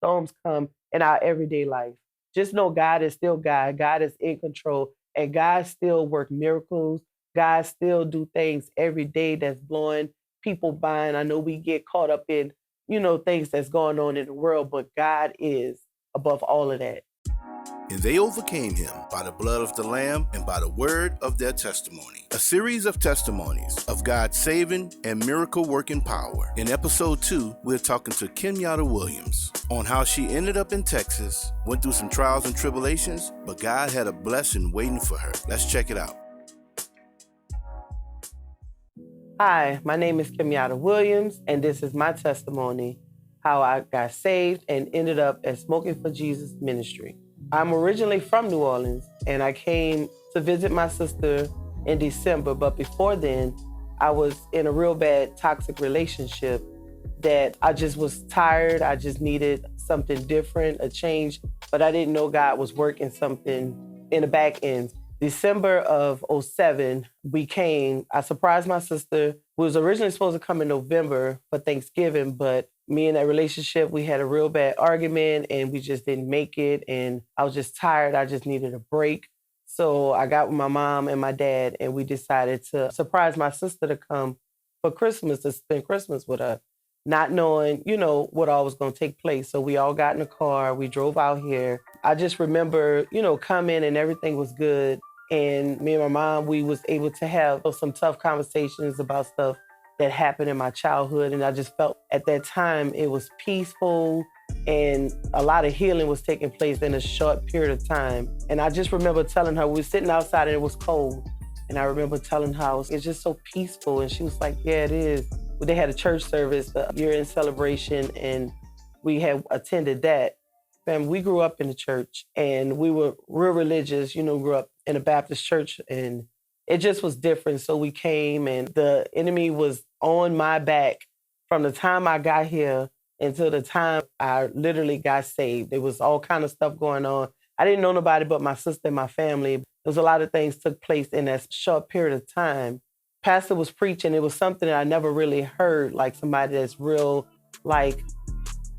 storms come in our everyday life, just know God is still God. God is in control, and God still work miracles. God still do things every day that's blowing people mind. I know we get caught up in, things that's going on in the world, but God is above all of that. And they overcame him by the blood of the Lamb and by the word of their testimony. A series of testimonies of God's saving and miracle working power. In episode 2, we're talking to Kimyatta Williams on how she ended up in Texas, went through some trials and tribulations, but God had a blessing waiting for her. Let's check it out. Hi, my name is Kimyatta Williams, and this is my testimony how I got saved and ended up at Smoking for Jesus ministry. I'm originally from New Orleans, and I came to visit my sister in December, but before then, I was in a real bad toxic relationship that I just was tired. I just needed something different, a change, but I didn't know God was working something in the back end. December of '07, I surprised my sister. We was originally supposed to come in November for Thanksgiving, but me and that relationship, we had a real bad argument and we just didn't make it. And I was just tired. I just needed a break. So I got with my mom and my dad and we decided to surprise my sister to come for Christmas, to spend Christmas with her, not knowing, what all was going to take place. So we all got in the car. We drove out here. I just remember, coming and everything was good. And me and my mom, we was able to have some tough conversations about stuff that happened in my childhood. And I just felt at that time it was peaceful and a lot of healing was taking place in a short period of time. And I just remember telling her, we were sitting outside and it was cold. And I remember telling her, it's just so peaceful. And she was like, yeah, it is. Well, they had a church service, a year-end celebration, and we had attended that. And we grew up in the church and we were real religious, grew up in a Baptist church and it just was different. So we came and the enemy was on my back from the time I got here until the time I literally got saved. There was all kind of stuff going on. I didn't know nobody but my sister and my family. There was a lot of things took place in that short period of time. Pastor was preaching. It was something that I never really heard, like somebody that's real, like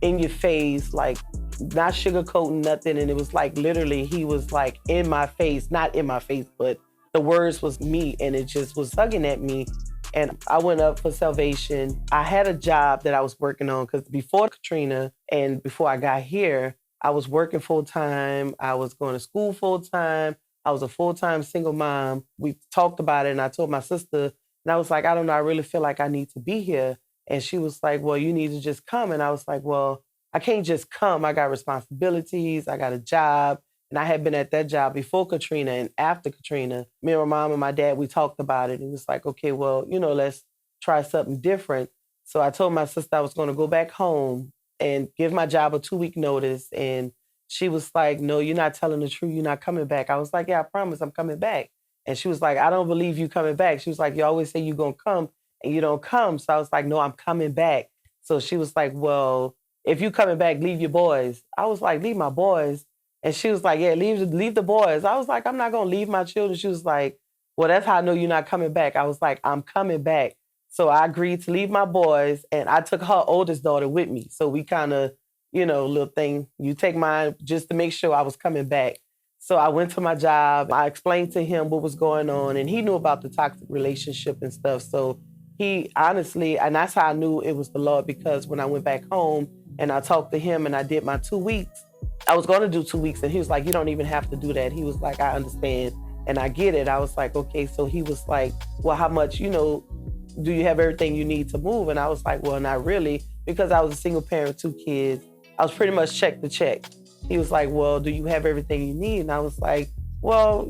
in your face, like not sugarcoating nothing. And it was like literally he was like in my face, not in my face, but the words was me and it just was tugging at me. And I went up for salvation. I had a job that I was working on because before Katrina and before I got here, I was working full time. I was going to school full time. I was a full-time single mom. We talked about it and I told my sister, and I was like, I don't know, I really feel like I need to be here. And she was like, well, you need to just come. And I was like, well, I can't just come. I got responsibilities. I got a job. And I had been at that job before Katrina and after Katrina. Me and my mom and my dad, we talked about it. And it was like, okay, well, let's try something different. So I told my sister I was going to go back home and give my job a 2-week notice. And she was like, no, you're not telling the truth. You're not coming back. I was like, yeah, I promise I'm coming back. And she was like, I don't believe you coming back. She was like, you always say you're going to come and you don't come. So I was like, no, I'm coming back. So she was like, well, if you coming back, leave your boys. I was like, leave my boys. And she was like, yeah, leave the boys. I was like, I'm not going to leave my children. She was like, well, that's how I know you're not coming back. I was like, I'm coming back. So I agreed to leave my boys and I took her oldest daughter with me. So we kind of, little thing, you take mine just to make sure I was coming back. So I went to my job. I explained to him what was going on and he knew about the toxic relationship and stuff. So he honestly, and that's how I knew it was the Lord, because when I went back home and I talked to him and I did my 2 weeks, I was going to do 2 weeks and he was like, you don't even have to do that. He was like, I understand and I get it. I was like, okay. So he was like, well, how much, do you have everything you need to move? And I was like, well, not really, because I was a single parent, 2 kids. I was pretty much check to check. He was like, well, do you have everything you need? And I was like, well,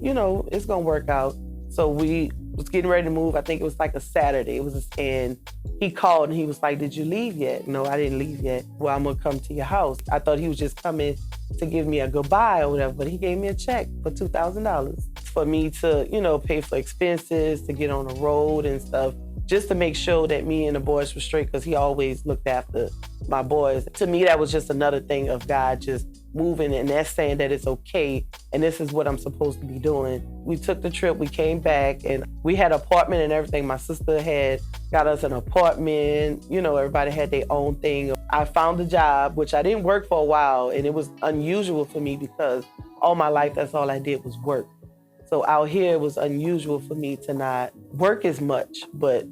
it's going to work out. So we was getting ready to move. I think it was like a Saturday. And he called and he was like, did you leave yet? No, I didn't leave yet. Well, I'm going to come to your house. I thought he was just coming to give me a goodbye or whatever, but he gave me a check for $2,000 for me to, pay for expenses, to get on the road and stuff, just to make sure that me and the boys were straight, because he always looked after my boys. To me, that was just another thing of God just moving, and that's saying that it's okay and this is what I'm supposed to be doing. We took the trip, we came back, and we had an apartment and everything. My sister had got us an apartment. Everybody had their own thing. I found a job, which I didn't work for a while, and it was unusual for me because all my life, that's all I did was work. So out here, it was unusual for me to not work as much, but,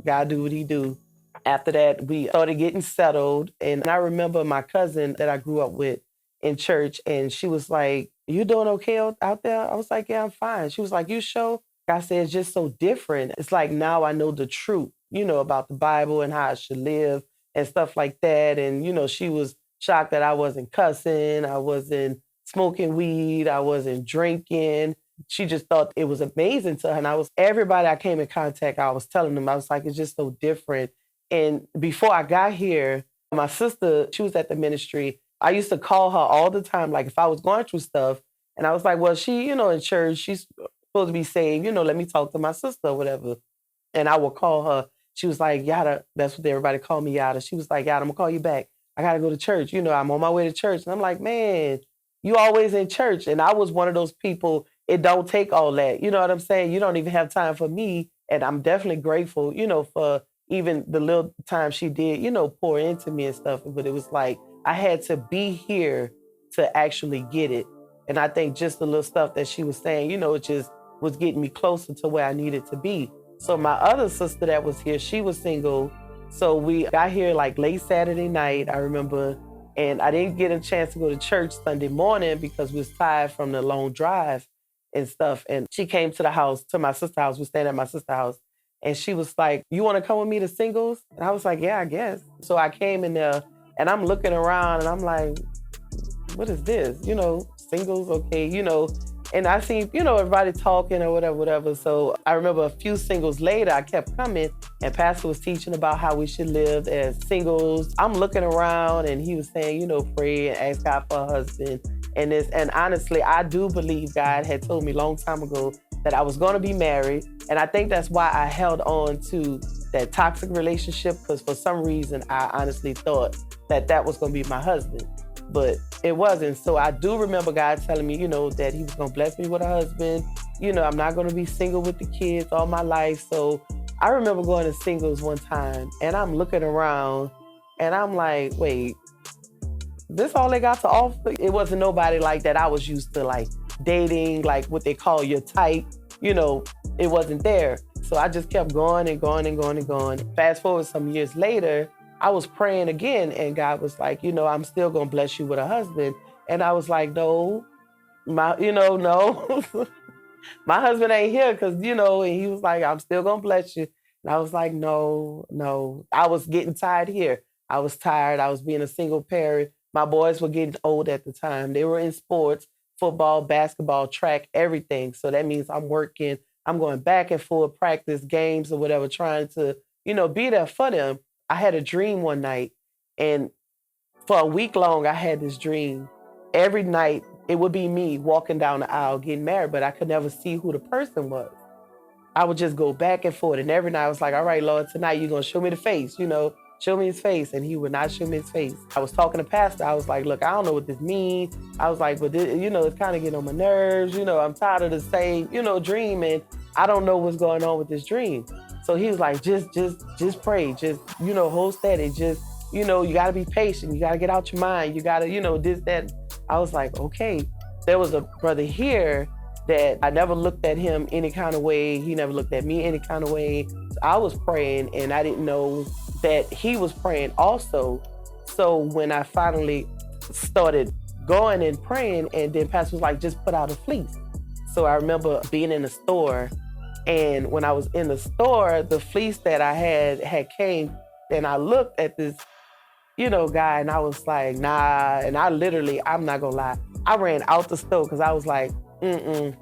God do what he do. After that, we started getting settled. And I remember my cousin that I grew up with in church, and she was like, "You doing okay out there?" I was like, "Yeah, I'm fine." She was like, "You sure?" I said, "It's just so different. It's like now I know the truth, about the Bible and how I should live and stuff like that." And, she was shocked that I wasn't cussing, I wasn't smoking weed, I wasn't drinking. She just thought it was amazing to her. And everybody I came in contact, I was telling them, I was like, it's just so different. And before I got here, my sister, she was at the ministry. I used to call her all the time, like if I was going through stuff. And I was like, well, she, in church, she's supposed to be saved, let me talk to my sister or whatever. And I would call her. She was like, Yada, that's what everybody called me, Yada. She was like, Yada, I'm gonna call you back. I gotta go to church. I'm on my way to church. And I'm like, man, you always in church. And I was one of those people, it don't take all that. You know what I'm saying? You don't even have time for me. And I'm definitely grateful, for even the little time she did, pour into me and stuff. But it was like, I had to be here to actually get it. And I think just the little stuff that she was saying, it just was getting me closer to where I needed to be. So my other sister that was here, she was single. So we got here like late Saturday night, I remember. And I didn't get a chance to go to church Sunday morning because we was tired from the long drive and stuff. And she came to the house, to my sister's house. We were staying at my sister's house. And she was like, "You want to come with me to singles?" And I was like, "Yeah, I guess." So I came in there and I'm looking around and I'm like, what is this? Singles, okay, And I seen, everybody talking or whatever. So I remember a few singles later, I kept coming and Pastor was teaching about how we should live as singles. I'm looking around and he was saying, pray and ask God for a husband and this. And honestly, I do believe God had told me a long time ago that I was going to be married. And I think that's why I held on to that toxic relationship, because for some reason, I honestly thought that was going to be my husband. But it wasn't. So I do remember God telling me, that he was going to bless me with a husband. I'm not going to be single with the kids all my life. So I remember going to singles one time and I'm looking around and I'm like, wait, this all they got to offer? It wasn't nobody like that I was used to, like dating, like what they call your type. It wasn't there. So I just kept going and going and going and going. Fast forward some years later, I was praying again and God was like, I'm still going to bless you with a husband. And I was like, no, no, my husband ain't here because, and he was like, I'm still going to bless you. And I was like, no. I was getting tired here. I was tired. I was being a single parent. My boys were getting old at the time. They were in sports, football, basketball, track, everything. So that means I'm working. I'm going back and forth, practice, games or whatever, trying to, be there for them. I had a dream one night, and for a week long, I had this dream. Every night, it would be me walking down the aisle getting married, but I could never see who the person was. I would just go back and forth, and every night I was like, all right, Lord, tonight you're going to show me the face, show me his face, and he would not show me his face. I was talking to Pastor. I was like, look, I don't know what this means. I was like, but this, it's kind of getting on my nerves. I'm tired of the same, dream, and I don't know what's going on with this dream. So he was like, just pray, just, hold steady, just, you got to be patient. You got to get out your mind. You got to, this, that. I was like, okay. There was a brother here that I never looked at him any kind of way. He never looked at me any kind of way. So I was praying and I didn't know that he was praying also. So when I finally started going and praying, and then Pastor was like, just put out a fleece. So I remember being in the store, and when I was in the store, the fleece that I had came, and I looked at this, guy, and I was like, nah. And I literally, I'm not gonna lie, I ran out the store because I was like, that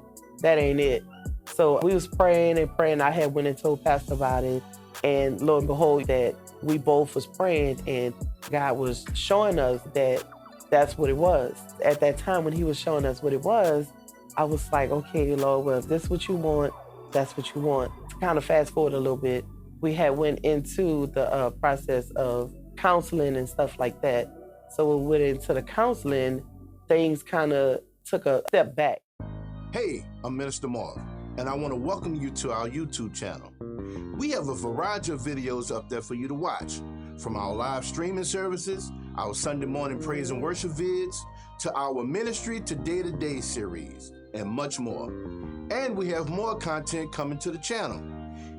ain't it. So we was praying and praying. I had went and told Pastor about it, and lo and behold, that we both was praying, and God was showing us that that's what it was. At that time when he was showing us what it was, I was like, okay, Lord, well, if this is what you want, that's what you want. To kind of fast forward a little bit, we had went into the process of counseling and stuff like that. So we went into the counseling, things kind of took a step back. Hey, I'm Minister Marv, and I want to welcome you to our YouTube channel. We have a variety of videos up there for you to watch, from our live streaming services, our Sunday morning praise and worship vids, to our Ministry to Day-to-Day series, and much more. And we have more content coming to the channel.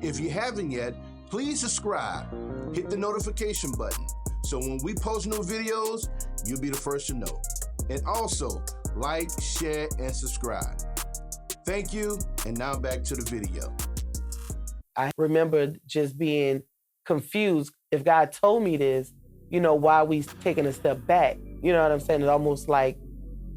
If you haven't yet, please subscribe, hit the notification button, so when we post new videos, you'll be the first to know. And also, like, share, and subscribe. Thank you, and now back to the video. I remember just being confused. If God told me this, why are we taking a step back? You know what I'm saying? It's almost like,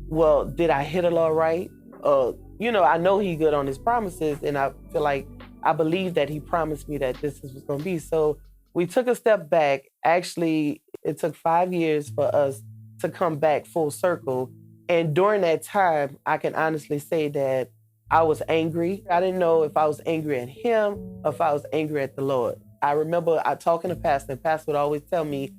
well, did I hit the Lord right? I know He good on His promises, and I feel like I believe that He promised me that this is what's going to be. So we took a step back. Actually, it took 5 years for us to come back full circle. And during that time, I can honestly say that I was angry. I didn't know if I was angry at Him or if I was angry at the Lord. I remember talking to Pastor, and Pastor would always tell me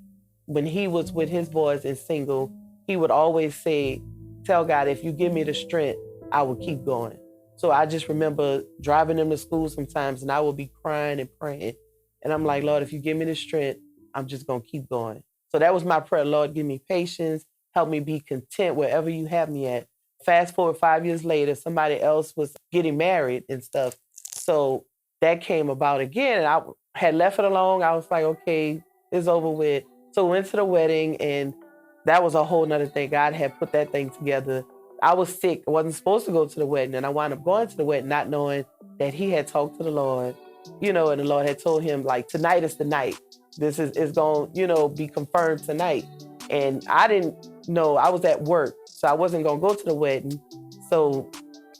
when he was with his boys and single, he would always say, tell God, if you give me the strength, I will keep going. So I just remember driving them to school sometimes, and I would be crying and praying. And I'm like, Lord, if you give me the strength, I'm just going to keep going. So that was my prayer. Lord, give me patience. Help me be content wherever you have me at. Fast forward 5 years later, somebody else was getting married and stuff. So that came about again. And I had left it alone. I was like, okay, it's over with. So we went to the wedding, and that was a whole nother thing. God had put that thing together. I was sick. I wasn't supposed to go to the wedding. And I wound up going to the wedding, not knowing that he had talked to the Lord, and the Lord had told him, like, tonight is the night. This is going to, be confirmed tonight. And I didn't know. I was at work, so I wasn't going to go to the wedding. So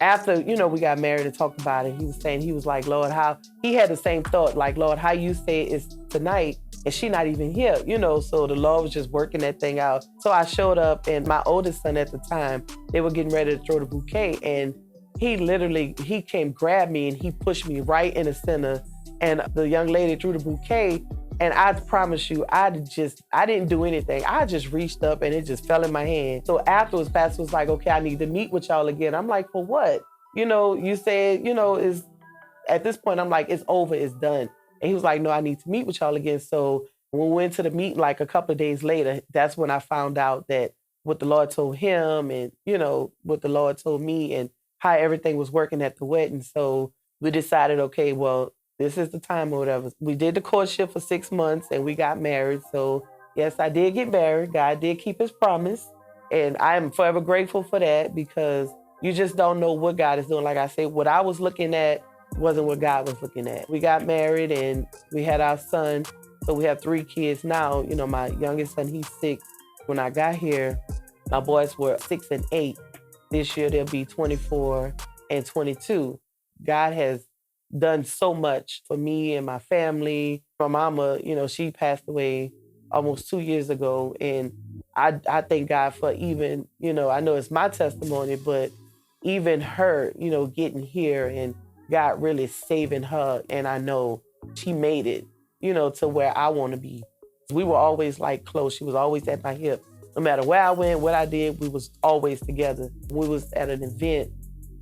after, we got married and talked about it, he was like, Lord, how, he had the same thought, like, Lord, how you say it's tonight and she not even here, so the Lord was just working that thing out. So I showed up, and my oldest son at the time, they were getting ready to throw the bouquet, and he came grab me and he pushed me right in the center, and the young lady threw the bouquet. And I promise you, I didn't do anything. I just reached up and it just fell in my hand. So afterwards, Pastor was like, okay, I need to meet with y'all again. I'm like, for what? You said, is at this point, I'm like, it's over, it's done. And he was like, no, I need to meet with y'all again. So when we went to the meeting, like a couple of days later, that's when I found out that what the Lord told him and, what the Lord told me and how everything was working at the wedding. So we decided, okay, well, this is the time or whatever. We did the courtship for 6 months and we got married. So yes, I did get married. God did keep his promise. And I am forever grateful for that, because you just don't know what God is doing. Like I say, what I was looking at wasn't what God was looking at. We got married and we had our son. So we have 3 kids now. My youngest son, he's 6. When I got here, my boys were 6 and 8. This year they'll be 24 and 22. God has done so much for me and my family. My mama, she passed away almost 2 years ago. And I thank God for even, I know it's my testimony, but even her, getting here and God really saving her. And I know she made it, to where I want to be. We were always like close. She was always at my hip. No matter where I went, what I did, we was always together. We was at an event.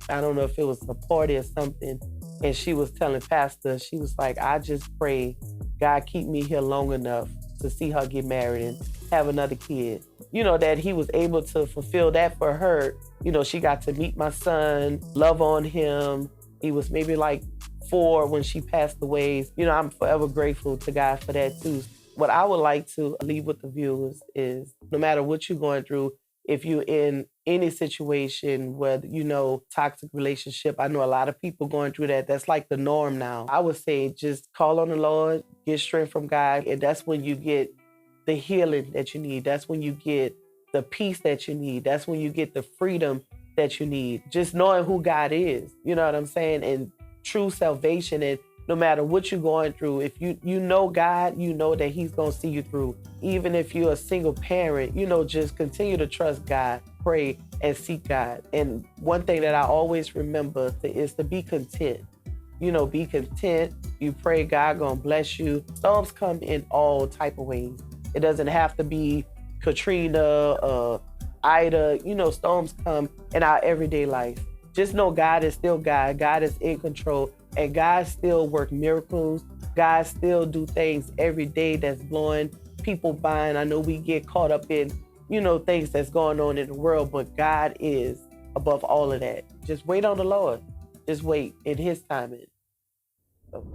I don't know if it was a party or something. And she was telling Pastor, she was like, I just pray God keep me here long enough to see her get married and have another kid. That he was able to fulfill that for her. She got to meet my son, love on him. He was maybe like 4 when she passed away. I'm forever grateful to God for that too. What I would like to leave with the viewers is, no matter what you're going through, if you're in any situation, whether, toxic relationship, I know a lot of people going through that. That's like the norm now. I would say just call on the Lord, get strength from God, and that's when you get the healing that you need. That's when you get the peace that you need. That's when you get the freedom that you need. Just knowing who God is, you know what I'm saying? And true salvation. And no matter what you're going through, if you know God, you know that he's going to see you through. Even if you're a single parent, just continue to trust God, pray, and seek God. And one thing that I always remember is to be content. Be content. You pray, God going to bless you. Storms come in all type of ways. It doesn't have to be Katrina, Ida. Storms come in our everyday life. Just know God is still God. God is in control. And God still work miracles. God still do things every day that's blowing people mind. I know we get caught up in, things that's going on in the world, but God is above all of that. Just wait on the Lord. Just wait in his timing. So.